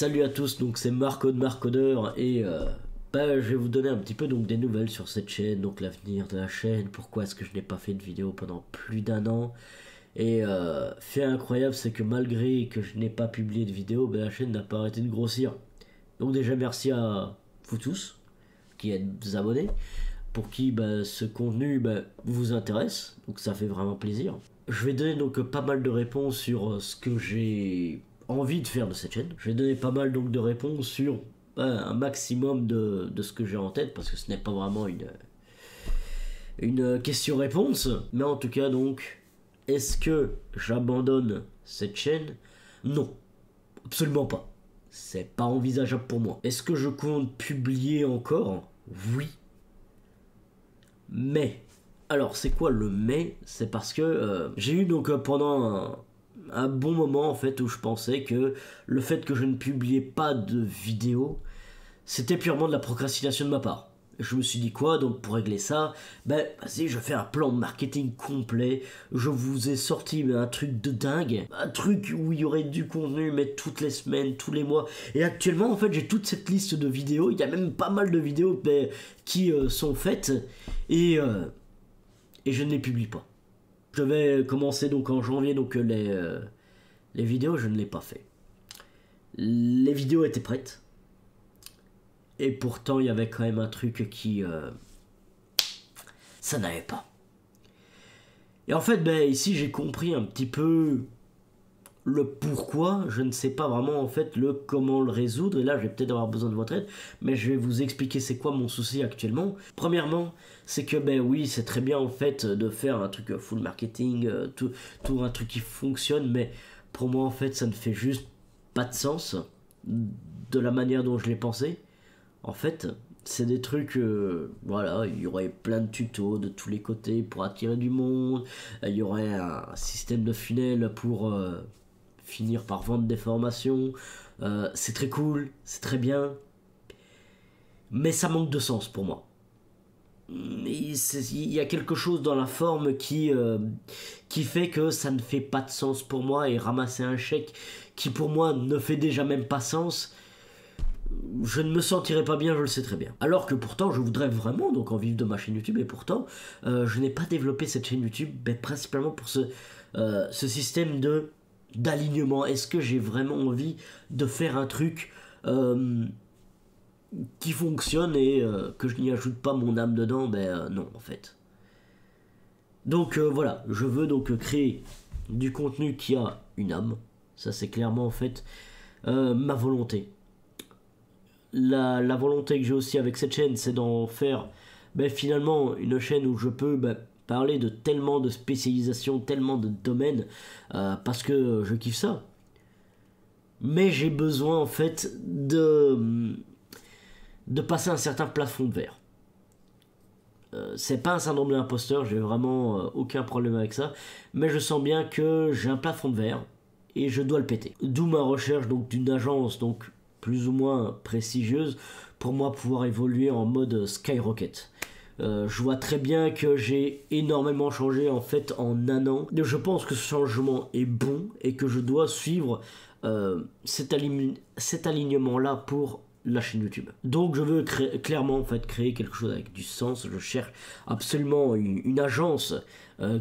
Salut à tous, donc c'est Marco de Marcodeur et je vais vous donner un petit peu donc des nouvelles sur cette chaîne, donc l'avenir de la chaîne, pourquoi est-ce que je n'ai pas fait de vidéo pendant plus d'un an. Et fait incroyable, c'est que malgré que je n'ai pas publié de vidéo, la chaîne n'a pas arrêté de grossir. Donc déjà merci à vous tous qui êtes abonnés, pour qui ce contenu vous intéresse, donc ça fait vraiment plaisir. Je vais donner donc pas mal de réponses sur ce que j'ai envie de faire de cette chaîne. Je vais donner pas mal donc de réponses sur un maximum de ce que j'ai en tête, parce que ce n'est pas vraiment une question-réponse. Mais en tout cas donc, est-ce que j'abandonne cette chaîne? Non, absolument pas. C'est pas envisageable pour moi. Est-ce que je compte publier encore? Oui. Mais, alors c'est quoi le mais? C'est parce que j'ai eu donc pendant un bon moment en fait où je pensais que le fait que je ne publiais pas de vidéos, c'était purement de la procrastination de ma part. Je me suis dit quoi, donc pour régler ça, vas-y, je fais un plan de marketing complet, je vous ai sorti un truc de dingue, un truc où il y aurait du contenu, mais toutes les semaines, tous les mois, et actuellement en fait j'ai toute cette liste de vidéos, il y a même pas mal de vidéos qui sont faites, et je ne les publie pas. Je vais commencer donc en janvier, donc les vidéos, je ne l'ai pas fait. Les vidéos étaient prêtes. Et pourtant, il y avait quand même un truc qui... ça n'allait pas. Et en fait, ici, j'ai compris un petit peu le pourquoi. Je ne sais pas vraiment, en fait, le comment le résoudre. Et là, je vais peut-être avoir besoin de votre aide. Mais je vais vous expliquer c'est quoi mon souci actuellement. Premièrement, c'est que, oui, c'est très bien, en fait, de faire un truc full marketing, tout un truc qui fonctionne. Mais pour moi, en fait, ça ne fait juste pas de sens de la manière dont je l'ai pensé. En fait, c'est des trucs, voilà, il y aurait plein de tutos de tous les côtés pour attirer du monde, il y aurait un système de funnel pour finir par vendre des formations, c'est très cool, c'est très bien, mais ça manque de sens pour moi. Il y a quelque chose dans la forme qui fait que ça ne fait pas de sens pour moi, et ramasser un chèque qui pour moi ne fait déjà même pas sens, je ne me sentirais pas bien, je le sais très bien. Alors que pourtant, je voudrais vraiment donc en vivre de ma chaîne YouTube, et pourtant, je n'ai pas développé cette chaîne YouTube, principalement pour ce système d'alignement. Est-ce que j'ai vraiment envie de faire un truc qui fonctionne et que je n'y ajoute pas mon âme dedans? Non, en fait. Donc voilà, je veux donc créer du contenu qui a une âme. Ça, c'est clairement en fait ma volonté. La volonté que j'ai aussi avec cette chaîne, c'est d'en faire finalement une chaîne où je peux parler de tellement de spécialisations, tellement de domaines, parce que je kiffe ça. Mais j'ai besoin en fait de passer un certain plafond de verre. C'est pas un syndrome de l'imposteur, j'ai vraiment aucun problème avec ça, mais je sens bien que j'ai un plafond de verre et je dois le péter. D'où ma recherche donc d'une agence donc plus ou moins prestigieuse pour moi pouvoir évoluer en mode skyrocket. Je vois très bien que j'ai énormément changé en fait en un an. Je pense que ce changement est bon et que je dois suivre cet alignement là pour la chaîne YouTube. Donc je veux clairement en fait créer quelque chose avec du sens. Je cherche absolument une agence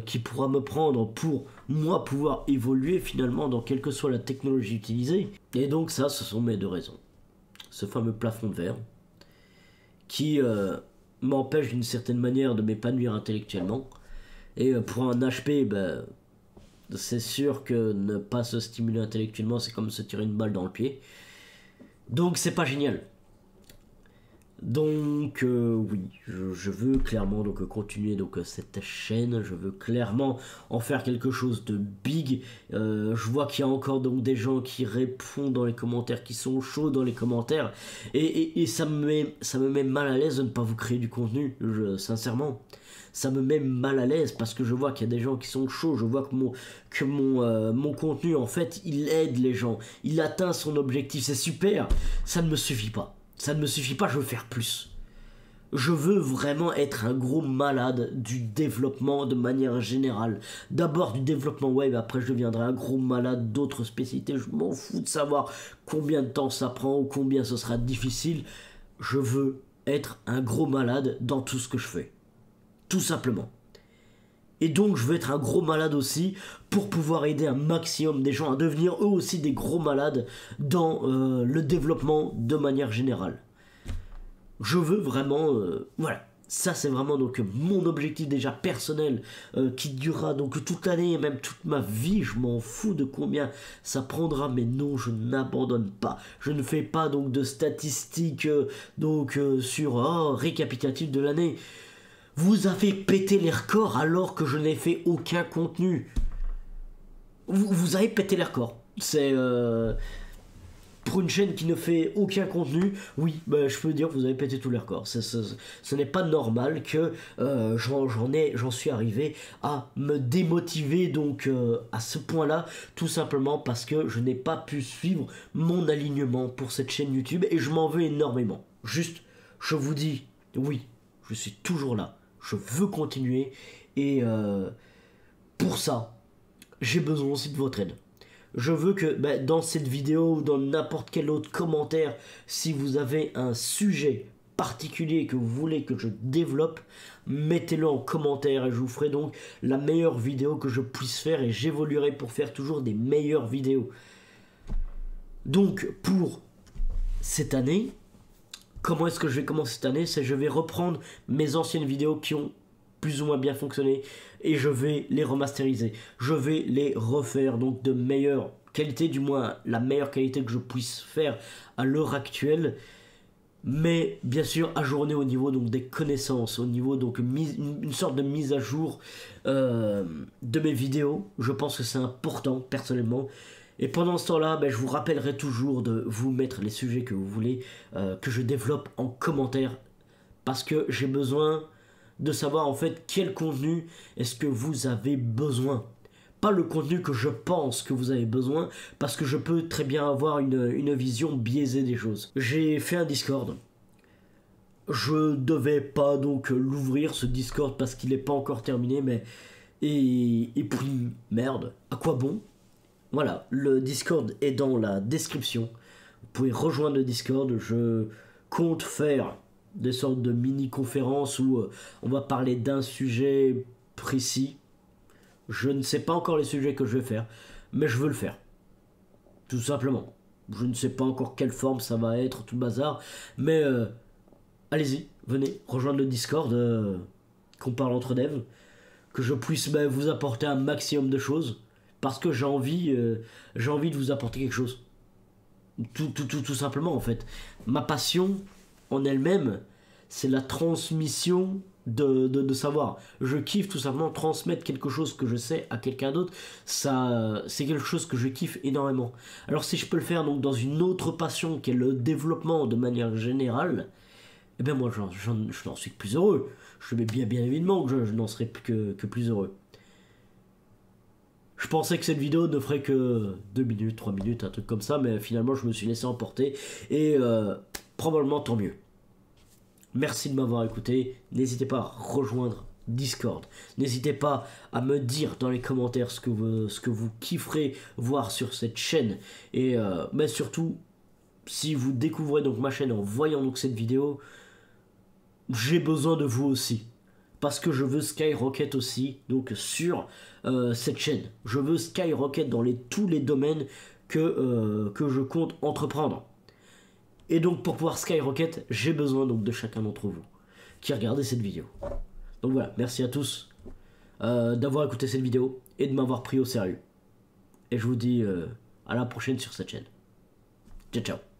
qui pourra me prendre pour moi pouvoir évoluer finalement dans quelle que soit la technologie utilisée. Et donc ça, ce sont mes deux raisons. Ce fameux plafond de verre qui m'empêche d'une certaine manière de m'épanouir intellectuellement. Et pour un HP, c'est sûr que ne pas se stimuler intellectuellement, c'est comme se tirer une balle dans le pied. Donc c'est pas génial. Donc oui, je veux clairement donc continuer donc cette chaîne, je veux clairement en faire quelque chose de big. Je vois qu'il y a encore donc des gens qui répondent dans les commentaires, qui sont chauds dans les commentaires, et ça me met mal à l'aise de ne pas vous créer du contenu, sincèrement. Ça me met mal à l'aise parce que je vois qu'il y a des gens qui sont chauds, je vois que mon contenu en fait il aide les gens, il atteint son objectif, c'est super. Ça ne me suffit pas. Ça ne me suffit pas, je veux faire plus. Je veux vraiment être un gros malade du développement de manière générale. D'abord du développement web, après je deviendrai un gros malade d'autres spécialités. Je m'en fous de savoir combien de temps ça prend ou combien ce sera difficile. Je veux être un gros malade dans tout ce que je fais. Tout simplement. Et donc je veux être un gros malade aussi pour pouvoir aider un maximum des gens à devenir eux aussi des gros malades dans le développement de manière générale. Je veux vraiment, voilà, ça c'est vraiment donc mon objectif déjà personnel qui durera donc toute l'année et même toute ma vie. Je m'en fous de combien ça prendra, mais non, je n'abandonne pas. Je ne fais pas donc de statistiques sur récapitulatif de l'année. Vous avez pété les records alors que je n'ai fait aucun contenu. Vous avez pété les records. C'est pour une chaîne qui ne fait aucun contenu, oui, bah, je peux dire que vous avez pété tous les records. Ce n'est pas normal que j'en suis arrivé à me démotiver donc à ce point-là, tout simplement parce que je n'ai pas pu suivre mon alignement pour cette chaîne YouTube et je m'en veux énormément. Juste, je vous dis, oui, je suis toujours là. Je veux continuer et pour ça, j'ai besoin aussi de votre aide. Je veux que dans cette vidéo ou dans n'importe quel autre commentaire, si vous avez un sujet particulier que vous voulez que je développe, mettez-le en commentaire et je vous ferai donc la meilleure vidéo que je puisse faire et j'évoluerai pour faire toujours des meilleures vidéos. Donc pour cette année, comment est-ce que je vais commencer cette année? C'est je vais reprendre mes anciennes vidéos qui ont plus ou moins bien fonctionné et je vais les remasteriser. Je vais les refaire donc de meilleure qualité, du moins la meilleure qualité que je puisse faire à l'heure actuelle, mais bien sûr ajourner au niveau donc des connaissances, au niveau donc une sorte de mise à jour de mes vidéos. Je pense que c'est important personnellement. Et pendant ce temps-là, je vous rappellerai toujours de vous mettre les sujets que vous voulez que je développe en commentaire, parce que j'ai besoin de savoir en fait quel contenu est-ce que vous avez besoin. Pas le contenu que je pense que vous avez besoin, parce que je peux très bien avoir une vision biaisée des choses. J'ai fait un Discord. Je devais pas donc l'ouvrir ce Discord parce qu'il n'est pas encore terminé, mais... Et puis, merde, à quoi bon? Voilà, le Discord est dans la description. Vous pouvez rejoindre le Discord. Je compte faire des sortes de mini-conférences où on va parler d'un sujet précis. Je ne sais pas encore les sujets que je vais faire, mais je veux le faire. Tout simplement. Je ne sais pas encore quelle forme ça va être, tout le bazar. Mais allez-y, venez rejoindre le Discord, qu'on parle entre devs. Que je puisse vous apporter un maximum de choses. Parce que j'ai envie de vous apporter quelque chose. Tout simplement en fait. Ma passion en elle-même, c'est la transmission de savoir. Je kiffe tout simplement transmettre quelque chose que je sais à quelqu'un d'autre. Ça, c'est quelque chose que je kiffe énormément. Alors si je peux le faire donc dans une autre passion qui est le développement de manière générale, eh bien moi je n'en suis que plus heureux. Je mets bien évidemment que je n'en serai que plus heureux. Je pensais que cette vidéo ne ferait que 2 minutes, 3 minutes, un truc comme ça, mais finalement je me suis laissé emporter et probablement tant mieux. Merci de m'avoir écouté, n'hésitez pas à rejoindre Discord, n'hésitez pas à me dire dans les commentaires ce que vous kifferez voir sur cette chaîne et mais surtout si vous découvrez donc ma chaîne en voyant donc cette vidéo, j'ai besoin de vous aussi. Parce que je veux skyrocket aussi, donc sur cette chaîne. Je veux skyrocket dans tous les domaines que je compte entreprendre. Et donc pour pouvoir skyrocket, j'ai besoin donc de chacun d'entre vous qui regardez cette vidéo. Donc voilà, merci à tous d'avoir écouté cette vidéo et de m'avoir pris au sérieux. Et je vous dis à la prochaine sur cette chaîne. Ciao ciao.